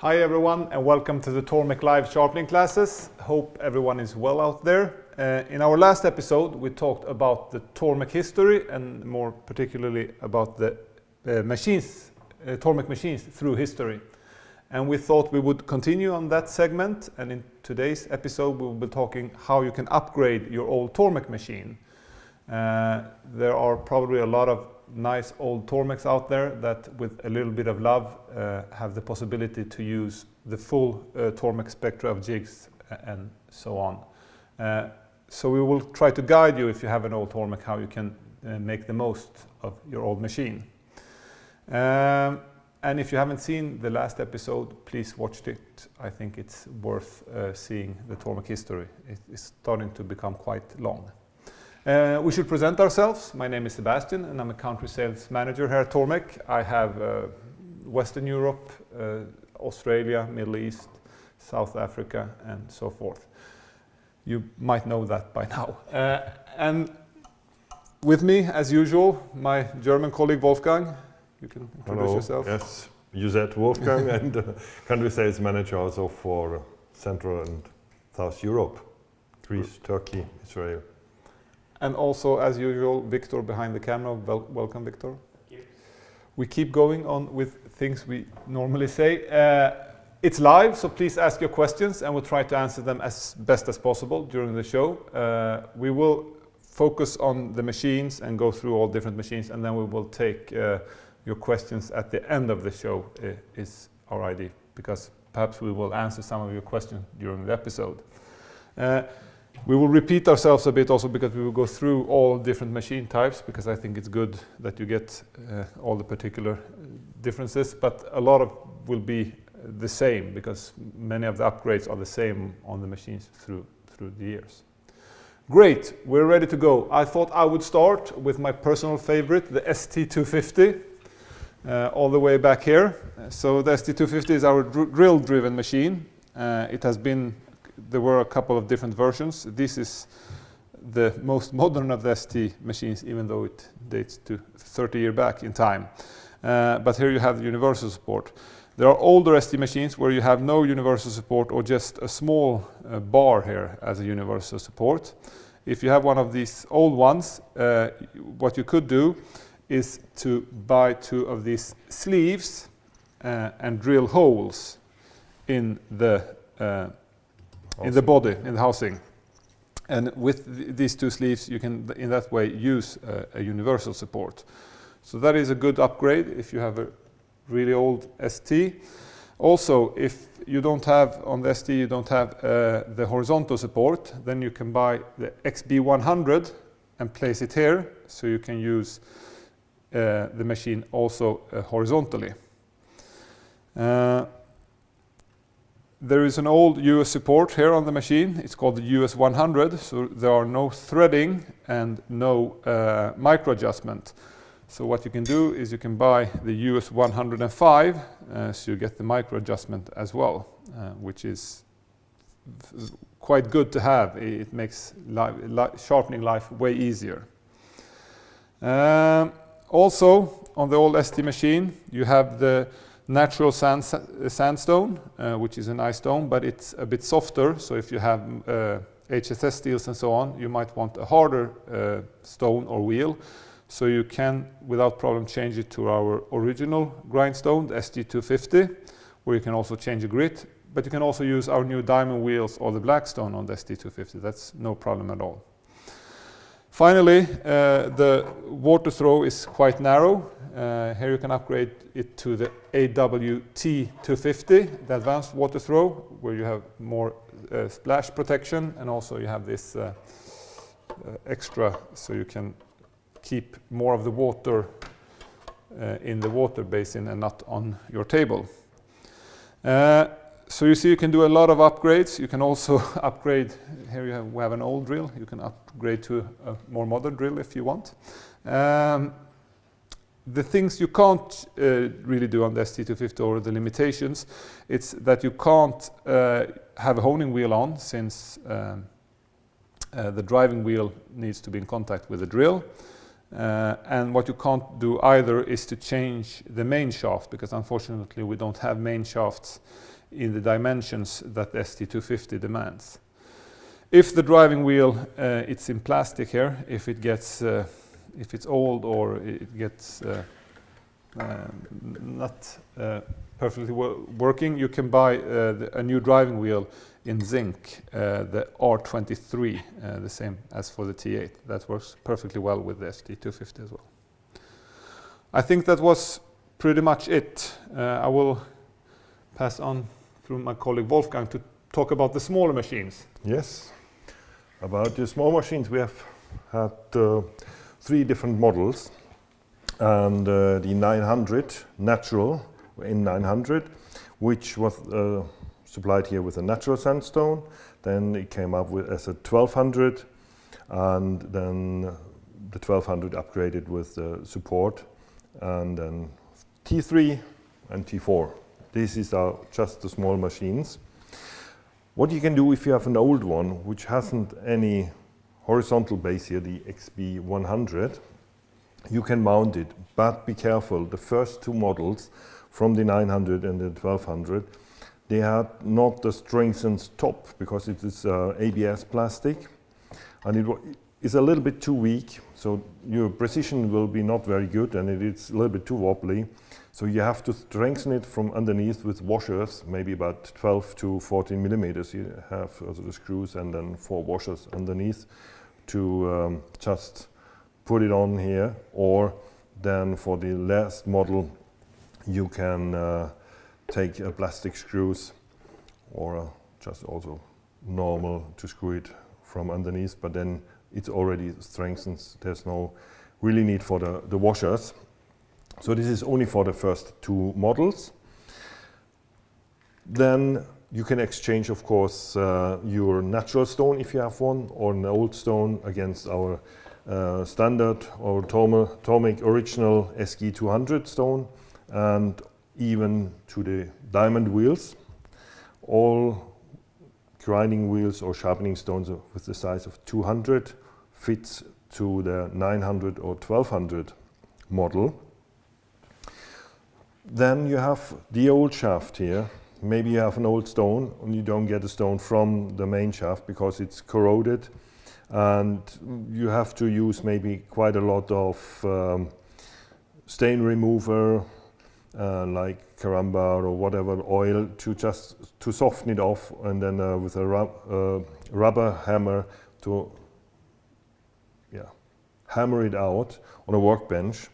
Hi everyone and welcome to the Tormek Live Sharpening Classes. Hope everyone is well out there. In our last episode we talked about the Tormek history and more particularly about the Tormek machines through history. And we thought we would continue on that segment, and in today's episode we will be talking how you can upgrade your old Tormek machine. There are probably a lot of nice old Tormeks out there that with a little bit of love have the possibility to use the full Tormek spectra of jigs and so on. So we will try to guide you if you have an old Tormek how you can make the most of your old machine. And if you haven't seen the last episode, please watch it. I think it's worth seeing the Tormek history. It is starting to become quite long. We should present ourselves. My name is Sebastian and I'm a country sales manager here at Tormek. I have Western Europe, Australia, Middle East, South Africa and so forth. You might know that by now. And with me, as usual, my German colleague Wolfgang. You can introduce yourself. Yes, you said Wolfgang and country sales manager also for Central and South Europe, Greece, Turkey, Israel. And also, as usual, Victor behind the camera. Welcome, Victor. Thank you. We keep going on with things we normally say. It's live, so please ask your questions and we'll try to answer them as best as possible during the show. We will focus on the machines and go through all different machines, and then we will take your questions at the end of the show is our idea, because perhaps we will answer some of your questions during the episode. We will repeat ourselves a bit also because we will go through all different machine types, because I think it's good that you get all the particular differences, but a lot of will be the same because many of the upgrades are the same on the machines through the years. Great, we're ready to go. I thought I would start with my personal favorite, the ST-250, all the way back here. So the ST-250 is our drill-driven machine. There were a couple of different versions. This is the most modern of the ST machines, even though it dates to 30 years back in time. But here you have the universal support. There are older ST machines where you have no universal support or just a small bar here as a universal support. If you have one of these old ones, what you could do is to buy two of these sleeves and drill holes in the body, in the housing. And with these two sleeves you can in that way use a universal support. So that is a good upgrade if you have a really old ST. Also, if you don't have on the ST, you don't have the horizontal support, then you can buy the XB100 and place it here, so you can use the machine also horizontally. There is an old US support here on the machine. It's called the US100, so there are no threading and no micro adjustment. So what you can do is you can buy the US105, so you get the micro adjustment as well, which is quite good to have. It makes sharpening life way easier. Also, on the old ST machine, you have the natural sandstone, which is a nice stone, but it's a bit softer. So if you have HSS steels and so on, you might want a harder stone or wheel. So you can, without problem, change it to our original grindstone, the ST-250, where you can also change the grit. But you can also use our new diamond wheels or the blackstone on the ST-250. That's no problem at all. Finally, the water throw is quite narrow. Here you can upgrade it to the AWT-250, the advanced water throw, where you have more splash protection, and also you have this extra, so you can keep more of the water in the water basin and not on your table. So you see you can do a lot of upgrades. You can also upgrade, here we have an old drill, you can upgrade to a more modern drill if you want. The things you can't really do on the ST-250, or the limitations, it's that you can't have a honing wheel on, since the driving wheel needs to be in contact with the drill. And what you can't do either is to change the main shaft, because unfortunately we don't have main shafts in the dimensions that the ST-250 demands. If the driving wheel it's in plastic here, if it's old or it gets not perfectly working, you can buy a new driving wheel in zinc, the R23, the same as for the T8. That works perfectly well with the ST-250 as well. I think that was pretty much it. I will pass on through my colleague Wolfgang to talk about the smaller machines. Yes. About the small machines, we have had 3 different models, and the 900 natural in 900, which was supplied here with a natural sandstone. Then it came up with as a 1200, and then the 1200 upgraded with support, and then T3 and T4. This is just the small machines. What you can do if you have an old one which hasn't any horizontal base here, the XB100, you can mount it, but be careful. The first 2 models from the 900 and the 1200, they had not the strengthened top because it is ABS plastic, and it is a little bit too weak, so your precision will be not very good, and it is a little bit too wobbly. So you have to strengthen it from underneath with washers, maybe about 12 to 14 millimeters. You have also the screws and then 4 washers underneath to just put it on here. Or then for the last model, you can take plastic screws or just also normal to screw it from underneath, but then it's already strengthened. There's no really need for the washers. So this is only for the first 2 models. Then you can exchange, of course, your natural stone if you have one, or an old stone against our standard or Tormek original SG-200 stone, and even to the diamond wheels. All grinding wheels or sharpening stones with the size of 200 fits to the 900 or 1200 model. Then you have the old shaft here. Maybe you have an old stone and you don't get a stone from the main shaft because it's corroded, and you have to use maybe quite a lot of stain remover like Caramba or whatever oil to soften it off, and then with a rubber hammer to hammer it out on a workbench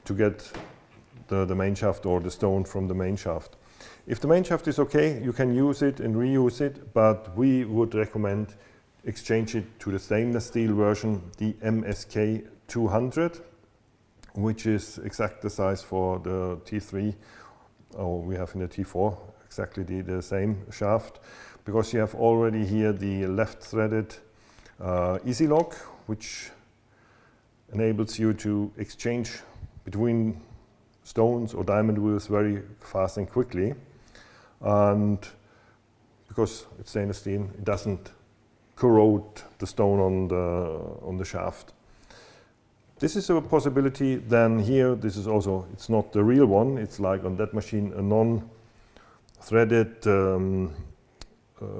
to get the main shaft or the stone from the main shaft. If the main shaft is okay, you can use it and reuse it, but we would recommend exchange it to the stainless steel version, the MSK-250, which is exact the size for the T3, or we have in the T4 exactly the same shaft, because you have already here the left threaded EzyLock, which enables you to exchange between stones or diamond wheels very fast and quickly. And because it's stainless steel, it doesn't corrode the stone on the shaft. This is a possibility. Then here, this is also, it's not the real one. It's like on that machine, a non-threaded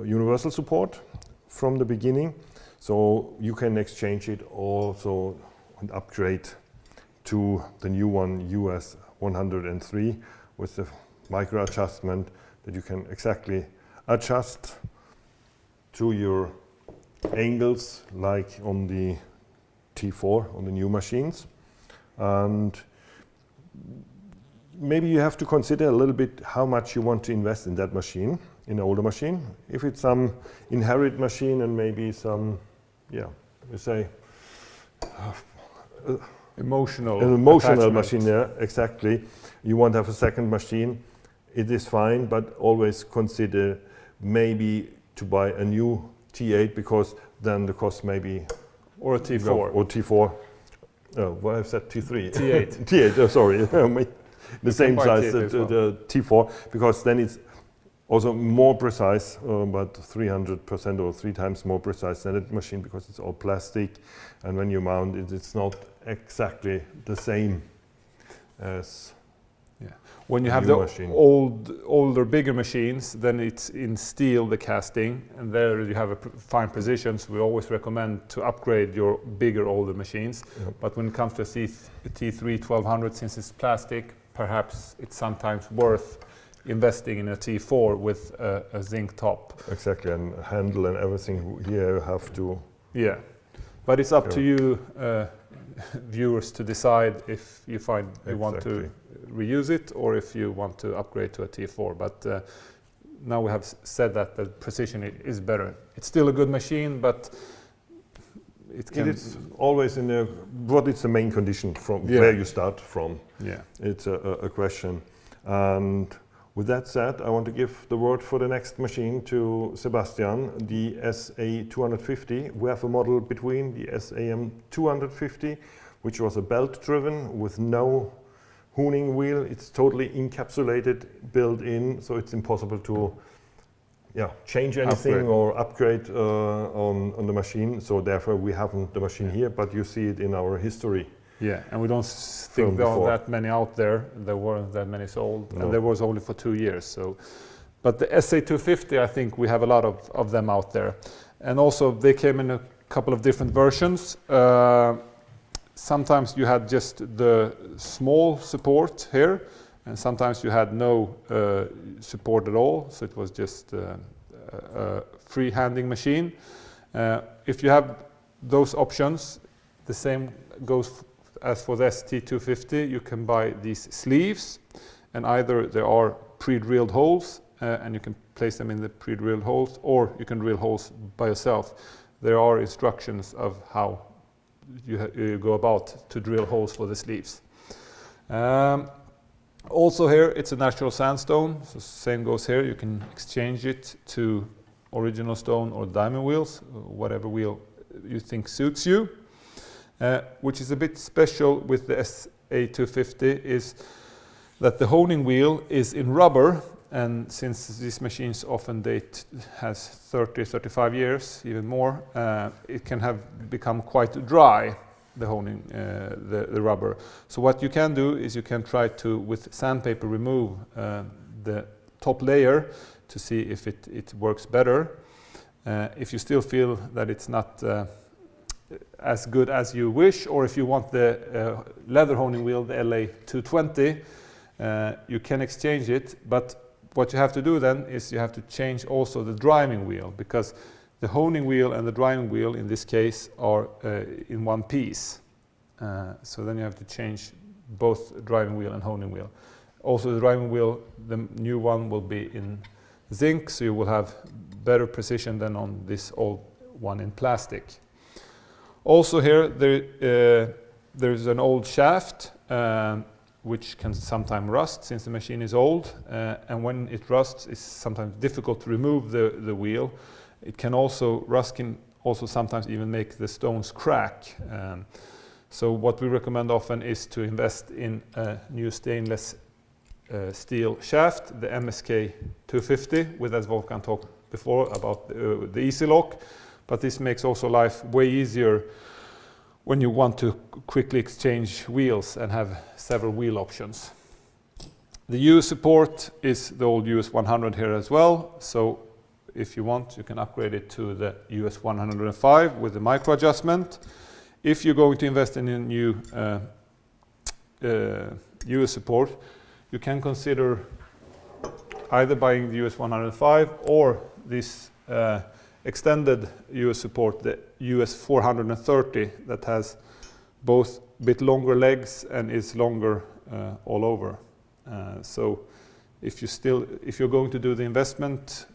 universal support from the beginning. So you can exchange it also and upgrade to the new one, US 103, with the micro adjustment that you can exactly adjust to your angles like on the T4, on the new machines. And maybe you have to consider a little bit how much you want to invest in that machine, in an older machine. If it's some inherited machine and maybe some, you say, emotional machine, yeah, exactly. You want to have a second machine, it is fine, but always consider maybe to buy a new T8, because then the cost maybe... Or a T4. Or T4. What have I said? T3. T8. T8, sorry. The same size, the T4, because then it's also more precise, about 300% or 3 times more precise than that machine, because it's all plastic, and when you mount it, it's not exactly the same as when you a have new the machine. older, bigger machines, then it's in steel, the casting, and there you have a fine precision. So we always recommend to upgrade your bigger, older machines. Yep. But when it comes to a T3 1200, since it's plastic, perhaps it's sometimes worth investing in a T4 with a zinc top. Exactly, and handle and everything here you have to. Yeah, but it's up to you, viewers, to decide if you find you want to reuse it or if you want to upgrade to a T4. But now we have said that the precision is better. It's still a good machine, but it is always in the what is the main condition from where you start from. Yeah, it's a question. And with that said, I want to give the word for the next machine to Sebastian, the SA-250. We have a model between the SA-250, which was a belt-driven with no honing wheel. It's totally encapsulated, built in, so it's impossible to change anything or upgrade on the machine. So therefore, we haven't the machine here, but you see it in our history. Yeah, and we don't think there are that many out there. There weren't that many sold, and there was only for 2 years. So, but the SA-250, I think we have a lot of them out there, and also they came in a couple of different versions. Sometimes you had just the small support here, and sometimes you had no support at all. So it was just a free-handing machine. If you have those options, the same goes as for the ST-250. You can buy these sleeves, and either there are pre-drilled holes, and you can place them in the pre-drilled holes, or you can drill holes by yourself. There are instructions of how you go about to drill holes for the sleeves. Also here, it's a natural sandstone, so same goes here. You can exchange it to original stone or diamond wheels, whatever wheel you think suits you. Which is a bit special with the SA-250 is that the honing wheel is in rubber, and since these machines often has 30, 35 years, even more, it can have become quite dry, the honing, the rubber. So what you can do is you can try to, with sandpaper, remove the top layer to see if it works better. If you still feel that it's not as good as you wish, or if you want the leather honing wheel, the LA-220, you can exchange it, but what you have to do then is you have to change also the driving wheel, because the honing wheel and the driving wheel in this case are in one piece. So then you have to change both driving wheel and honing wheel. Also the driving wheel, the new one will be in zinc, so you will have better precision than on this old one in plastic. Also here, there's an old shaft, which can sometimes rust since the machine is old, and when it rusts, it's sometimes difficult to remove the wheel. It can also, rust can also sometimes even make the stones crack. So what we recommend often is to invest in a new stainless steel shaft, the MSK-250, with, as Wolfgang talked before about the EzyLock. But this makes also life way easier when you want to quickly exchange wheels and have several wheel options. The US support is the old US 100 here as well. So if you want, you can upgrade it to the US 105 with the micro adjustment. If you're going to invest in a new US support, you can consider either buying the US 105 or this extended US support, the US 430, that has both a bit longer legs and is longer all over. So if you're going to do the investment,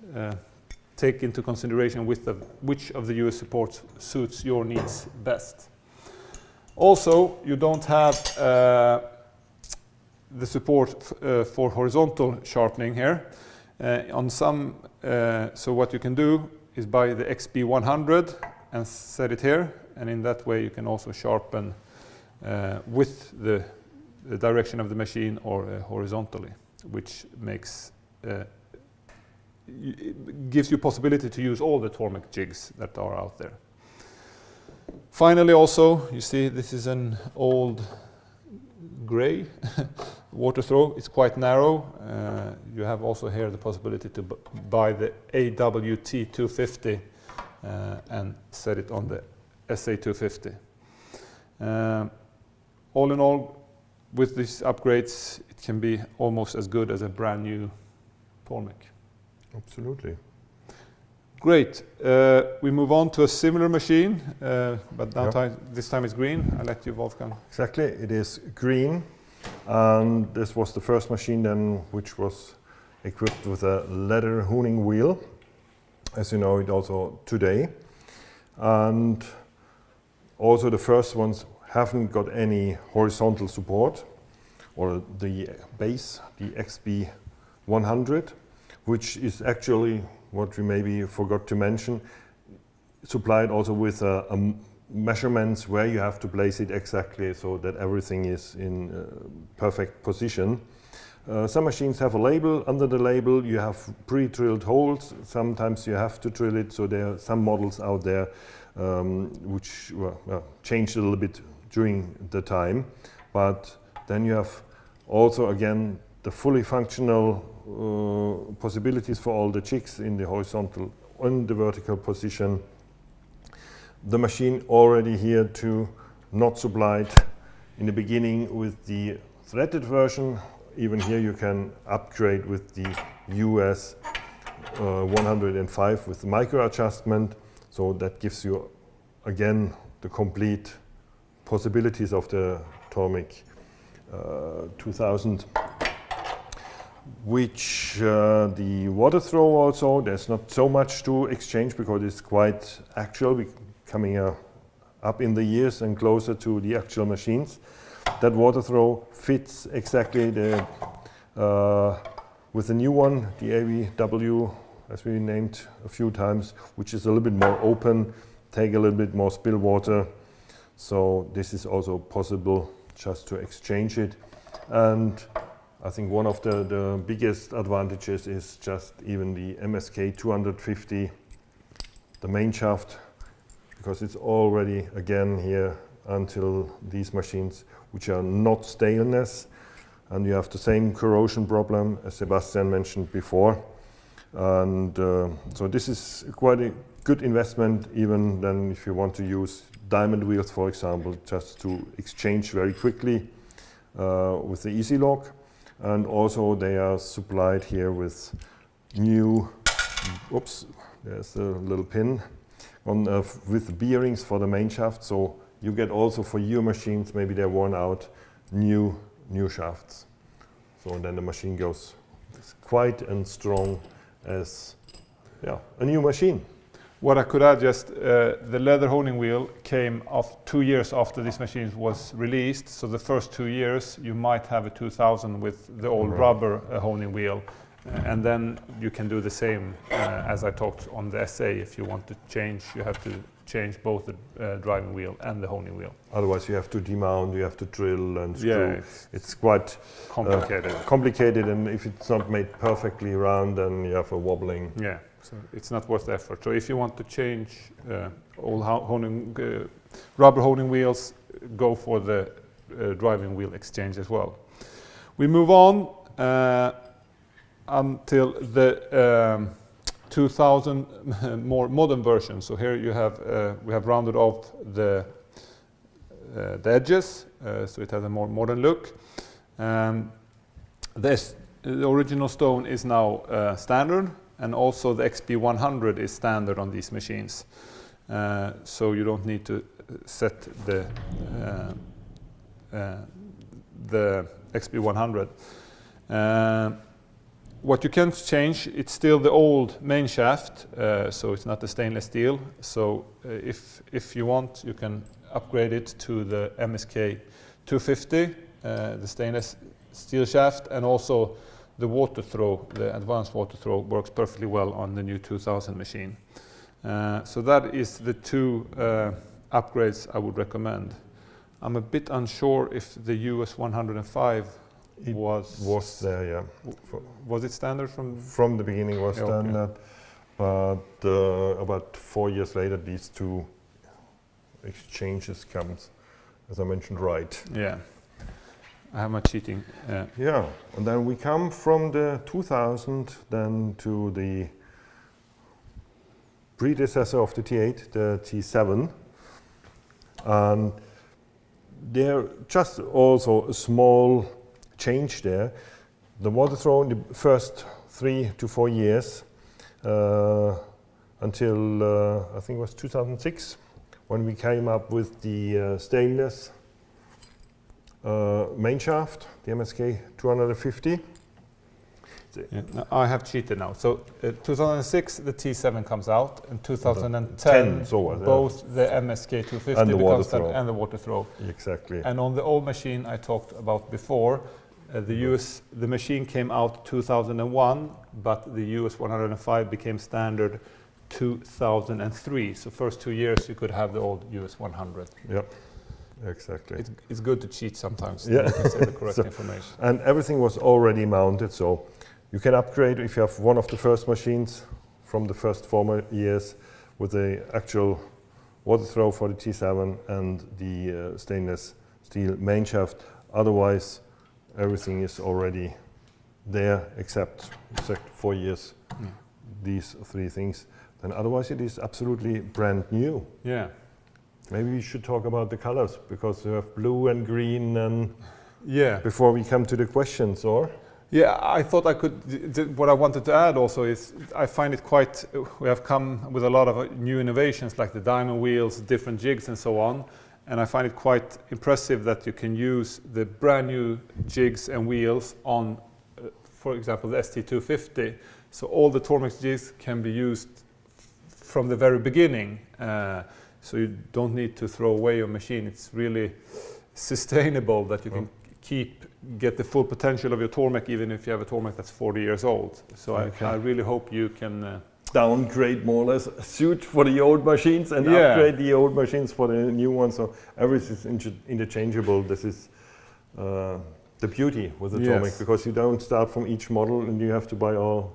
take into consideration which of the US supports suits your needs best. Also, you don't have the support for horizontal sharpening here. So what you can do is buy the XB100 and set it here, and in that way you can also sharpen with the direction of the machine or horizontally, which gives you possibility to use all the Tormek jigs that are out there. Finally, also, you see this is an old grey water throw. It's quite narrow. You have also here the possibility to buy the AWT-250 and set it on the SA-250. All in all, with these upgrades, it can be almost as good as a brand new Tormek. Absolutely. Great. We move on to a similar machine, but now this time it's green. I'll let you, Wolfgang. Exactly, it is green, and this was the first machine then which was equipped with a leather honing wheel, as you know it also today. And also the first ones haven't got any horizontal support, or the base, the XB100, which is actually what we maybe forgot to mention, supplied also with measurements where you have to place it exactly so that everything is in perfect position. Some machines have a label. Under the label you have pre-drilled holes. Sometimes you have to drill it, so there are some models out there which changed a little bit during the time. But then you have also again the fully functional possibilities for all the jigs in the horizontal and the vertical position. The machine already here to not supplied in the beginning with the threaded version. Even here you can upgrade with the US 105 with the micro adjustment. So that gives you again the complete possibilities of the Tormek 2000. Which the water throw also, there's not so much to exchange because it's quite actual, coming up in the years and closer to the actual machines. That water throw fits exactly the with the new one, the AVW, as we named a few times, which is a little bit more open, take a little bit more spill water. So this is also possible just to exchange it. And I think one of the biggest advantages is just even the MSK-250, the main shaft, because it's already again here until these machines which are not stainless, and you have the same corrosion problem as Sebastian mentioned before. And so this is quite a good investment, even then if you want to use diamond wheels, for example, just to exchange very quickly with the EzyLock. And also they are supplied here with new, oops, there's a little pin, on, with bearings for the main shaft. So you get also for your machines, maybe they're worn out, new shafts. So then the machine goes quite and strong as a new machine. What I could add just, the leather honing wheel came 2 years after this machine was released. So the first 2 years you might have a 2000 with the old rubber honing wheel. And then you can do the same as I talked on the SA. If you want to change, you have to change both the driving wheel and the honing wheel. Otherwise you have to demount, you have to drill and screw. Yeah, it's quite complicated. And if it's not made perfectly round, then you have a wobbling. Yeah. So it's not worth the effort. So if you want to change all rubber honing wheels, go for the driving wheel exchange as well. We move on until the 2000 more modern version. So here you have we have rounded off the edges, so it has a more modern look. The original stone is now standard. And also the XB100 is standard on these machines. So you don't need to set the XB100. What you can change, it's still the old main shaft, so it's not the stainless steel. So if you want, you can upgrade it to the MSK-250, the stainless steel shaft, and also the water throw, the advanced water throw, works perfectly well on the new 2000 machine. So that is the two upgrades I would recommend. I'm a bit unsure if the US 105 was there, yeah. Was it standard from the beginning? Was standard, okay. But about 4 years later, these two exchanges comes, as I mentioned, right. Yeah. I have my cheating. Yeah, and then we come from the 2000 then to the predecessor of the T8, the T7, and there just also a small change there. The water throw in the first 3 to 4 years until I think it was 2006 when we came up with the stainless main shaft, the MSK-250. Yeah, no, I have cheated now. So 2006 the T7 comes out, and 2010 both the MSK-250 and the water becomes throw. And the water throw. Exactly. And on the old machine I talked about before, the machine came out 2001, but the US 105 became standard 2003. So first 2 years you could have the old US 100. Yep. Exactly. It's good to cheat sometimes. Yeah. You can say the correct information. And everything was already mounted, so you can upgrade if you have one of the first machines from the first 4 years with the actual water throw for the T7 and the stainless steel main shaft. Otherwise, everything is already there except 4 years. Yeah. These 3 things. Then otherwise, it is absolutely brand new. Yeah. Maybe we should talk about the colors, because you have blue and green, and Yeah. before we come to the questions, or? Yeah, I thought I could. What I wanted to add also is I find it quite. We have come with a lot of new innovations like the diamond wheels, different jigs, and so on. And I find it quite impressive that you can use the brand new jigs and wheels on, for example, the ST-250. So all the Tormek jigs can be used from the very beginning. So you don't need to throw away your machine. It's really sustainable that you can get the full potential of your Tormek even if you have a Tormek that's 40 years old. So I really hope you can downgrade more or less, suit for the old machines and upgrade the old machines for the new ones. So everything is interchangeable. This is the beauty with the Tormek, because you don't start from each model and you have to buy all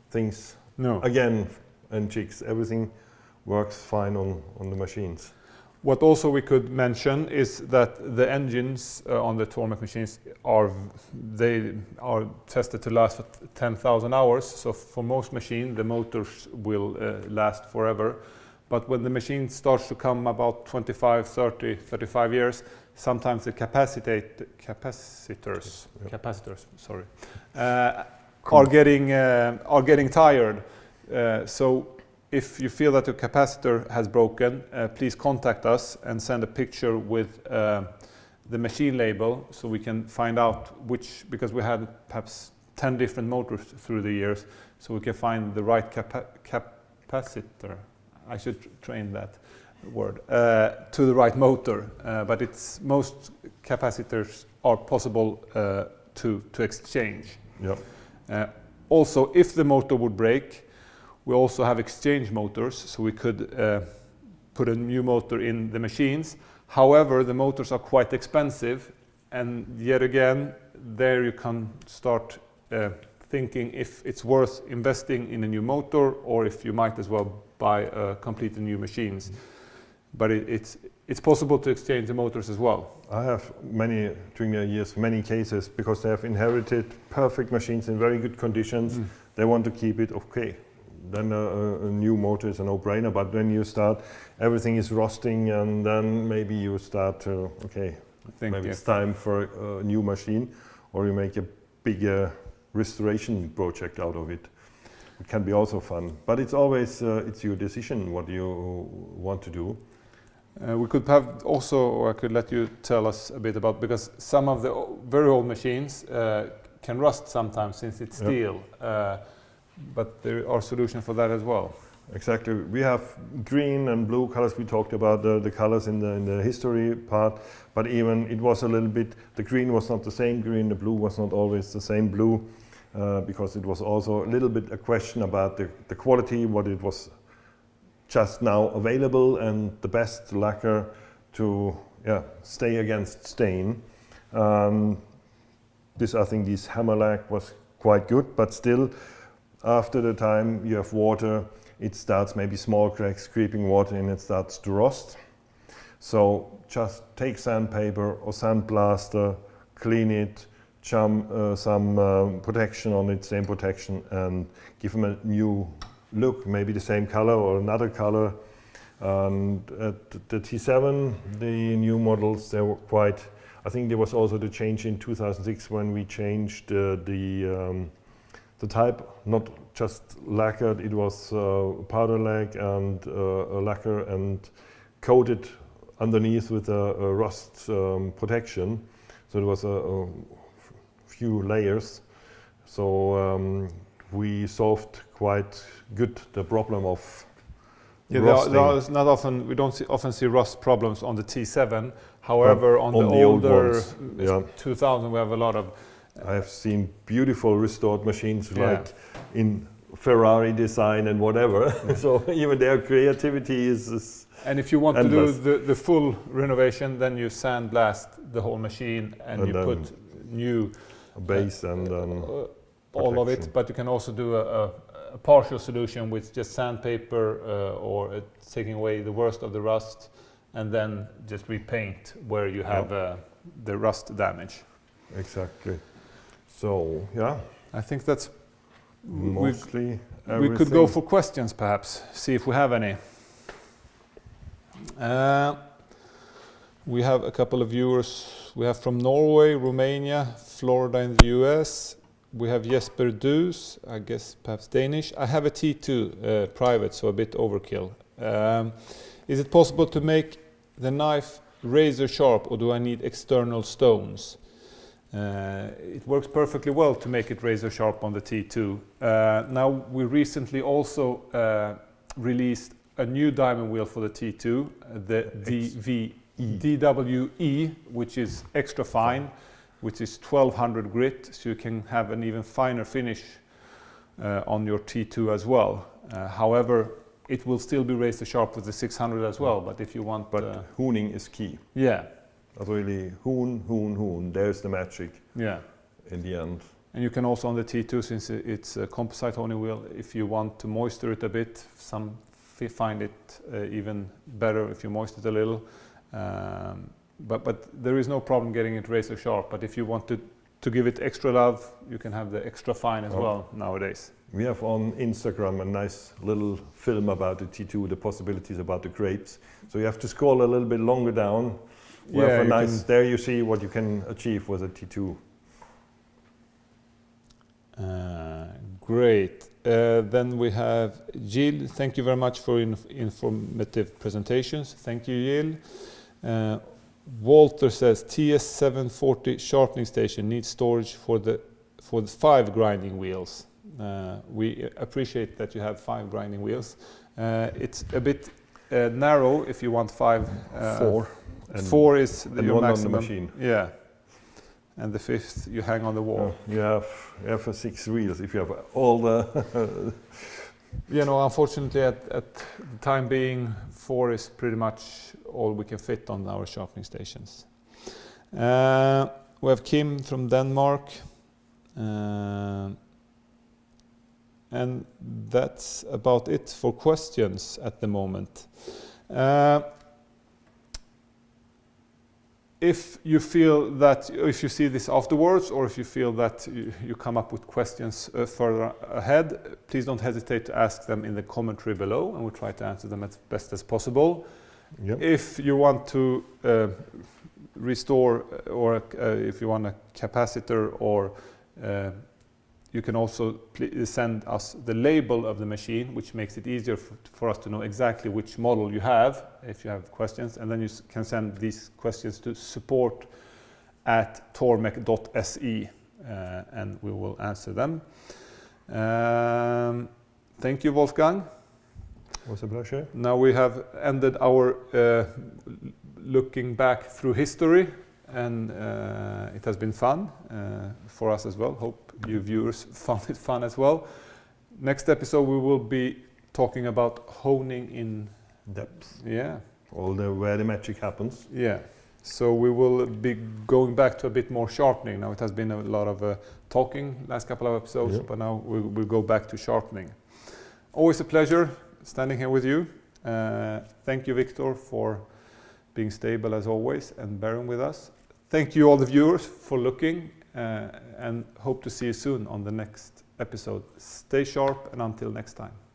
things again and jigs. Everything works fine on the machines. What also we could mention is that the engines on the Tormek machines are tested to last for 10,000 hours. So for most machines, the motors will last forever. But when the machine starts to come about 25, 30, 35 years, sometimes the capacitors are getting tired. So if you feel that your capacitor has broken, please contact us and send a picture with the machine label so we can find out which, because we had perhaps 10 different motors through the years, so we can find the right capacitor. I should train that word, to the right motor, but most capacitors are possible to exchange. Yep. Also, if the motor would break, we also have exchange motors, so we could put a new motor in the machines. However, the motors are quite expensive, and yet again, there you can start thinking if it's worth investing in a new motor, or if you might as well buy completely new machines. But it's possible to exchange the motors as well. I have during the years, many cases, because they have inherited perfect machines in very good conditions. They want to keep it okay. Then a new motor is a no-brainer, but when you start, everything is rusting, and then maybe you start to, maybe it's time for a new machine, or you make a bigger restoration project out of it. It can be also fun, but it's always it's your decision what you want to do. We could have also, or I could let you tell us a bit about, because some of the very old machines can rust sometimes since it's steel. But there are solutions for that as well. Exactly. We have green and blue colors. We talked about the colors in the history part, but even it was a little bit, the green was not the same green, the blue was not always the same blue, because it was also a little bit a question about the quality, what it was just now available, and the best lacquer to stay against stain. I think this hammer lac was quite good, but still, after the time you have water, it starts maybe small cracks, creeping water, and it starts to rust. So just take sandpaper or sandblaster, clean it, some protection on it, same protection, and give them a new look, maybe the same color or another color. And at the T7, the new models, they were quite, I think there was also the change in 2006 when we changed the type, not just lacquered, it was powder lag and a lacquer and coated underneath with a rust protection. So there was a few layers. So we solved quite good the problem of rusting. Not often, we don't often see rust problems on the T7. However, on the older 2000, we have a lot of. I have seen beautiful restored machines like in Ferrari design and whatever. So even their creativity is and if you want endless. to do the full renovation, then you sandblast the whole machine and you put new base and all of it. But you can also do a partial solution with just sandpaper or taking away the worst of the rust, and then just repaint where you have the rust damage. Exactly. So I think that's mostly everything. We could go for questions, perhaps, see if we have any. We have a couple of viewers. We have from Norway, Romania, Florida in the US. We have Jesper Dues, I guess perhaps Danish. I have a T2 private, so a bit overkill. Is it possible to make the knife razor sharp, or do I need external stones? It works perfectly well to make it razor sharp on the T2. Now we recently also released a new diamond wheel for the T2, the DWE, which is extra fine, which is 1200 grit, so you can have an even finer finish on your T2 as well. However, it will still be razor sharp with the 600 as well, but if you want... But hooning is key. Yeah. Really, hoon, there's the magic in the end. And you can also on the T2, since it's a composite honing wheel, if you want to moisture it a bit, some find it even better if you moisten it a little. But there is no problem getting it razor sharp. But if you want to give it extra love, you can have the extra fine as well nowadays. We have on Instagram a nice little film about the T2, the possibilities about the grapes. So you have to scroll a little bit longer down. There you see what you can achieve with a T2. Great. Then we have Jill. Thank you very much for informative presentations. Thank you, Jill. Walter says TS-740 sharpening station needs storage for the 5 grinding wheels. We appreciate that you have 5 grinding wheels. It's a bit narrow if you want 5. 4. 4 is your maximum. On the machine. Yeah. And the 5th you hang on the wall. You have 6 wheels if you have all the... Unfortunately at the time being, 4 is pretty much all we can fit on our sharpening stations. We have Kim from Denmark. And that's about it for questions at the moment. If you feel that, if you see this afterwards, or if you feel that you come up with questions further ahead, please don't hesitate to ask them in the commentary below, and we'll try to answer them as best as possible. Yep. If you want to restore, or if you want a capacitor, or you can also send us the label of the machine, which makes it easier for us to know exactly which model you have, if you have questions. And then you can send these questions to support@tormek.se, and we will answer them. Thank you, Wolfgang. It was a pleasure. Now we have ended our looking back through history, and it has been fun for us as well. Hope you viewers found it fun as well. Next episode we will be talking about honing in depth. Yeah. Where the magic happens. Yeah. So we will be going back to a bit more sharpening. Now it has been a lot of talking last couple of episodes, but now we'll go back to sharpening. Always a pleasure standing here with you. Thank you, Victor, for being stable as always and bearing with us. Thank you all the viewers for looking, and hope to see you soon on the next episode. Stay sharp, and until next time.